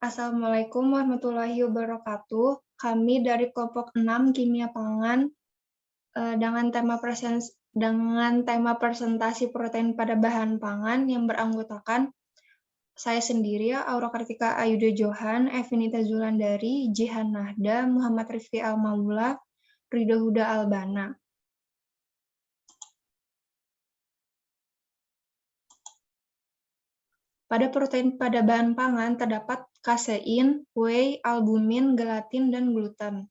Assalamualaikum warahmatullahi wabarakatuh. Kami dari kelompok 6 Kimia Pangan dengan tema presentasi protein pada bahan pangan yang beranggotakan saya sendiri, Aura Kartika Ayuda Johan, Evinita Zulandari, Jihan Nahda, Muhammad Rifki Al-Maula, Ridho Huda Albana. Pada protein pada bahan pangan terdapat kasein, whey, albumin, gelatin, dan gluten.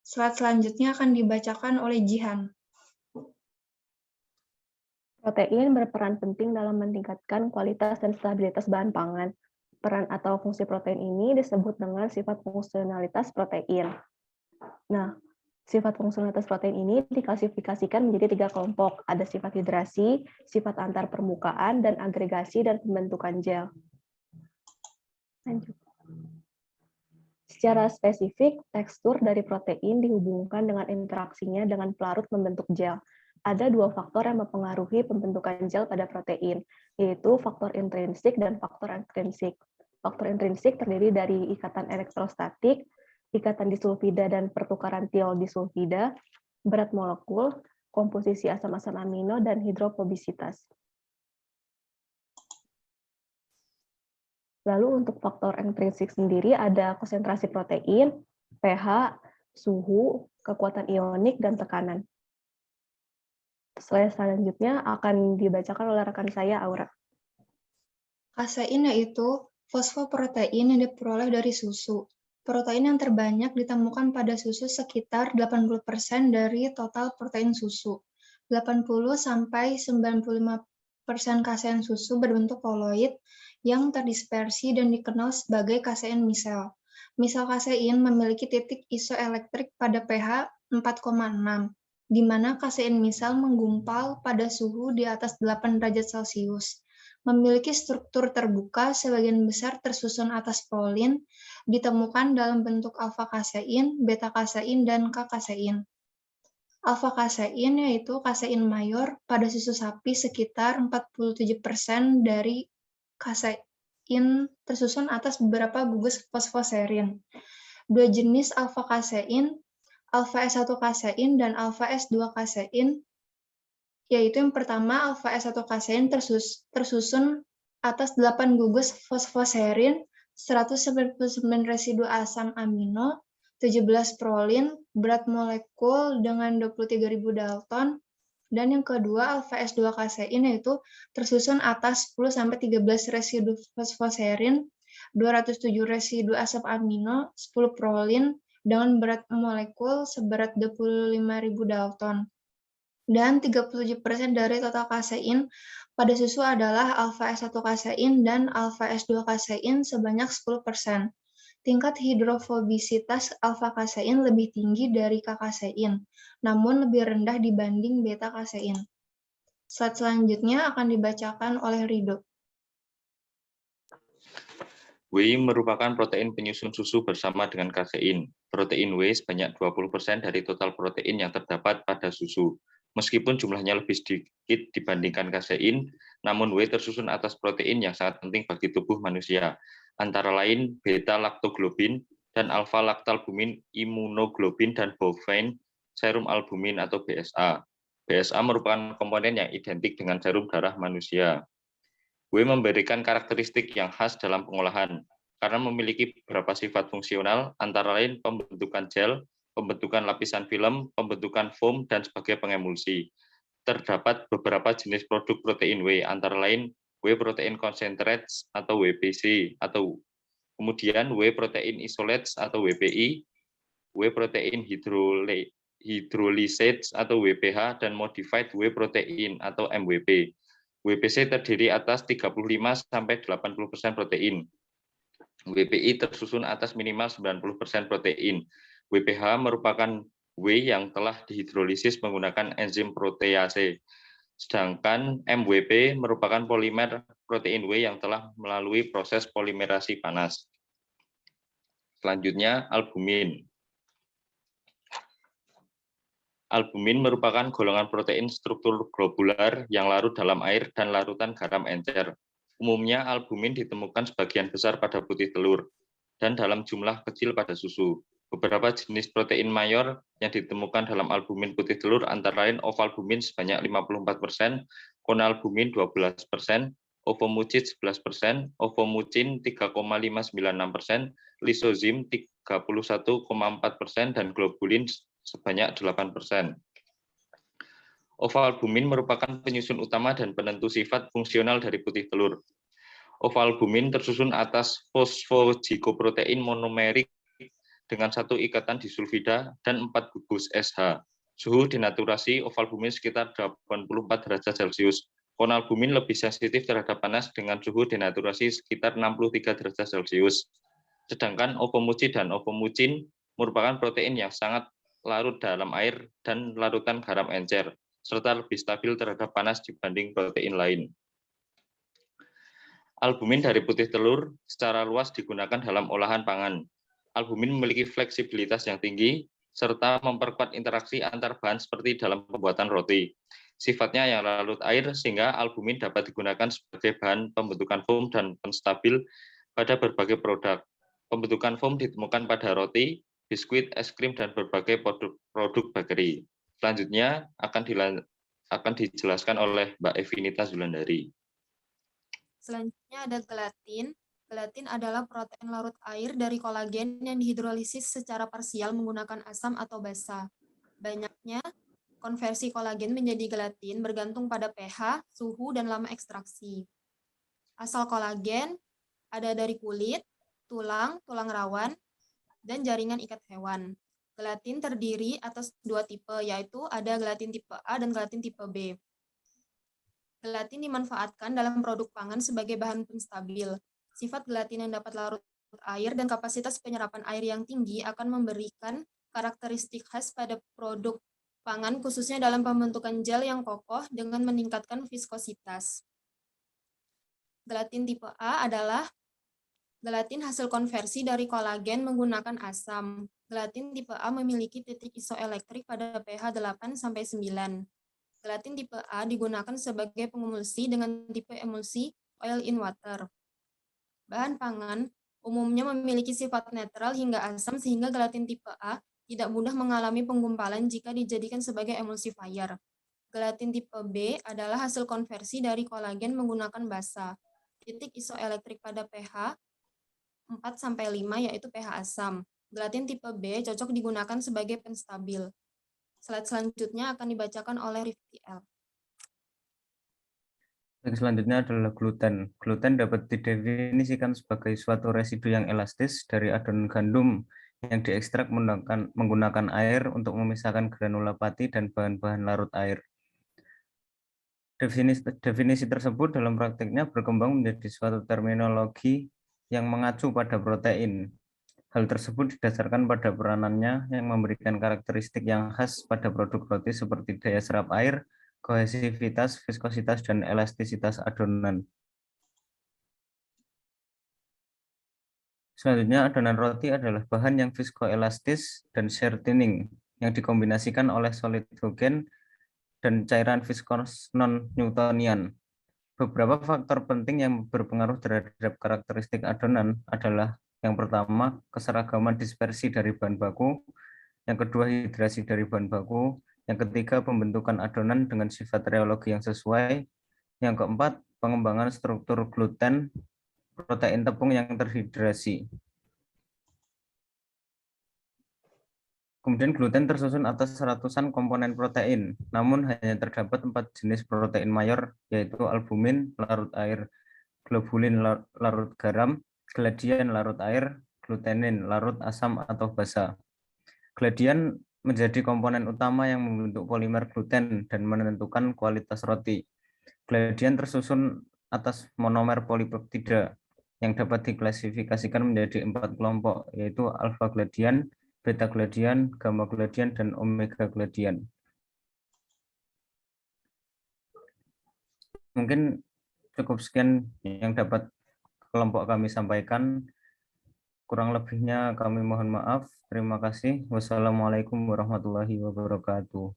Slide selanjutnya akan dibacakan oleh Jihan. Protein berperan penting dalam meningkatkan kualitas dan stabilitas bahan pangan. Peran atau fungsi protein ini disebut dengan sifat fungsionalitas protein. Nah, sifat fungsionalitas protein ini diklasifikasikan menjadi 3 kelompok. Ada sifat hidrasi, sifat antar permukaan, dan agregasi dan pembentukan gel. Lanjut. Secara spesifik, tekstur dari protein dihubungkan dengan interaksinya dengan pelarut membentuk gel. Ada 2 faktor yang mempengaruhi pembentukan gel pada protein, yaitu faktor intrinsik dan faktor ekstrinsik. Faktor intrinsik terdiri dari ikatan elektrostatik, ikatan disulfida dan pertukaran tiol disulfida, berat molekul, komposisi asam-asam amino, dan hidrofobisitas. Lalu untuk faktor intrinsik sendiri ada konsentrasi protein, pH, suhu, kekuatan ionik, dan tekanan. Slide selanjutnya akan dibacakan oleh rekan saya, Aura. Kasein yaitu fosfoprotein yang diperoleh dari susu. Protein yang terbanyak ditemukan pada susu sekitar 80% dari total protein susu. 80-95% kasein susu berbentuk koloid yang terdispersi dan dikenal sebagai kasein misel. Misel kasein memiliki titik isoelektrik pada pH 4,6, di mana kasein misel menggumpal pada suhu di atas 8 derajat Celcius. Memiliki struktur terbuka, sebagian besar tersusun atas prolin, ditemukan dalam bentuk alfa-kasein, beta-kasein, dan K-kasein. Alfa-kasein yaitu kasein mayor pada susu sapi sekitar 47% dari kasein tersusun atas beberapa gugus fosfoserin. 2 jenis alfa-kasein, alfa-S1-kasein dan alfa-S2-kasein, yaitu yang pertama alfa-S1-kasein tersusun atas 8 gugus fosfoserin, 199 residu asam amino, 17 prolin, berat molekul dengan 23.000 Dalton, dan yang kedua alfa-S2-kasein yaitu tersusun atas 10-13 residu fosfoserin, 207 residu asam amino, 10 prolin, dengan berat molekul seberat 25.000 Dalton. Dan 37% dari total kasein pada susu adalah alfa-S1-kasein dan alfa-S2-kasein sebanyak 10%. Tingkat hidrofobisitas alfa-kasein lebih tinggi dari K-kasein, namun lebih rendah dibanding beta-kasein. Slide selanjutnya akan dibacakan oleh Ridho. Whey merupakan protein penyusun susu bersama dengan kasein. Protein whey sebanyak 20% dari total protein yang terdapat pada susu. Meskipun jumlahnya lebih sedikit dibandingkan kasein, namun whey tersusun atas protein yang sangat penting bagi tubuh manusia, antara lain beta-laktoglobin dan alfa-laktalbumin immunoglobin dan bovine serum albumin atau BSA. BSA merupakan komponen yang identik dengan serum darah manusia. Whey memberikan karakteristik yang khas dalam pengolahan karena memiliki beberapa sifat fungsional, antara lain pembentukan gel, pembentukan lapisan film, pembentukan foam, dan sebagai pengemulsi. Terdapat beberapa jenis produk protein whey, antara lain whey protein concentrates atau WPC, atau kemudian whey protein isolates atau WPI, whey protein hydrolysates atau WPH, dan modified whey protein atau MWP. WPC terdiri atas 35-80% protein. WPI tersusun atas minimal 90% protein. WPH merupakan whey yang telah dihidrolisis menggunakan enzim protease. Sedangkan MWP merupakan polimer protein whey yang telah melalui proses polimerasi panas. Selanjutnya, albumin. Albumin merupakan golongan protein struktur globular yang larut dalam air dan larutan garam encer. Umumnya albumin ditemukan sebagian besar pada putih telur dan dalam jumlah kecil pada susu. Beberapa jenis protein mayor yang ditemukan dalam albumin putih telur antara lain ovalbumin sebanyak 54%, konalbumin 12%, ovomucin 11%, ovomucin 3,596%, lisozim 31,4%, dan globulin sebanyak 8%. Ovalbumin merupakan penyusun utama dan penentu sifat fungsional dari putih telur. Ovalbumin tersusun atas fosfoglycoprotein monomerik dengan 1 ikatan disulfida dan 4 gugus SH. Suhu denaturasi ovalbumin sekitar 84 derajat Celcius. Konalbumin lebih sensitif terhadap panas dengan suhu denaturasi sekitar 63 derajat Celcius. Sedangkan ovomucin dan ovomucin merupakan protein yang sangat larut dalam air dan larutan garam encer, serta lebih stabil terhadap panas dibanding protein lain. Albumin dari putih telur secara luas digunakan dalam olahan pangan. Albumin memiliki fleksibilitas yang tinggi, serta memperkuat interaksi antar bahan seperti dalam pembuatan roti. Sifatnya yang larut air, sehingga albumin dapat digunakan sebagai bahan pembentukan foam dan penstabil pada berbagai produk. Pembentukan foam ditemukan pada roti, biskuit, es krim, dan berbagai produk bakery. Selanjutnya akan dijelaskan oleh Mbak Evinita Zulandari. Selanjutnya ada gelatin. Gelatin adalah protein larut air dari kolagen yang dihidrolisis secara parsial menggunakan asam atau basa. Banyaknya konversi kolagen menjadi gelatin bergantung pada pH, suhu, dan lama ekstraksi. Asal kolagen ada dari kulit, tulang rawan, dan jaringan ikat hewan. Gelatin terdiri atas 2 tipe, yaitu ada gelatin tipe A dan gelatin tipe B. Gelatin dimanfaatkan dalam produk pangan sebagai bahan penstabil. Sifat gelatin yang dapat larut air dan kapasitas penyerapan air yang tinggi akan memberikan karakteristik khas pada produk pangan, khususnya dalam pembentukan gel yang kokoh dengan meningkatkan viskositas. Gelatin tipe A adalah gelatin hasil konversi dari kolagen menggunakan asam. Gelatin tipe A memiliki titik isoelektrik pada pH 8-9. Gelatin tipe A digunakan sebagai pengemulsi dengan tipe emulsi oil in water. Bahan pangan umumnya memiliki sifat netral hingga asam, sehingga gelatin tipe A tidak mudah mengalami penggumpalan jika dijadikan sebagai emulsifier. Gelatin tipe B adalah hasil konversi dari kolagen menggunakan basa. Titik isoelektrik pada pH 4-5 yaitu pH asam. Gelatin tipe B cocok digunakan sebagai penstabil. Slide selanjutnya akan dibacakan oleh Rifki L. Selanjutnya adalah gluten. Gluten dapat didefinisikan sebagai suatu residu yang elastis dari adonan gandum yang diekstrak menggunakan air untuk memisahkan granula pati dan bahan-bahan larut air. Definisi tersebut dalam praktiknya berkembang menjadi suatu terminologi yang mengacu pada protein. Hal tersebut didasarkan pada peranannya yang memberikan karakteristik yang khas pada produk roti seperti daya serap air, kohesivitas, viskositas, dan elastisitas adonan. Selanjutnya, adonan roti adalah bahan yang viskoelastis dan shortening yang dikombinasikan oleh solid homogen dan cairan viskos non-Newtonian. Beberapa faktor penting yang berpengaruh terhadap karakteristik adonan adalah yang pertama, keseragaman dispersi dari bahan baku, yang kedua, hidrasi dari bahan baku, yang ketiga, pembentukan adonan dengan sifat reologi yang sesuai, yang keempat, pengembangan struktur gluten, protein tepung yang terhidrasi. Kemudian gluten tersusun atas ratusan komponen protein, namun hanya terdapat 4 jenis protein mayor, yaitu albumin, larut air, globulin, larut garam, gladian, larut air, glutenin, larut asam atau basa. Gladian menjadi komponen utama yang membentuk polimer gluten dan menentukan kualitas roti. Gladian tersusun atas monomer polipeptida yang dapat diklasifikasikan menjadi 4 kelompok, yaitu alfa gladian, beta gladian, gamma gladian, dan omega gladian. Mungkin cukup sekian yang dapat kelompok kami sampaikan. Kurang lebihnya kami mohon maaf. Terima kasih. Wassalamualaikum warahmatullahi wabarakatuh.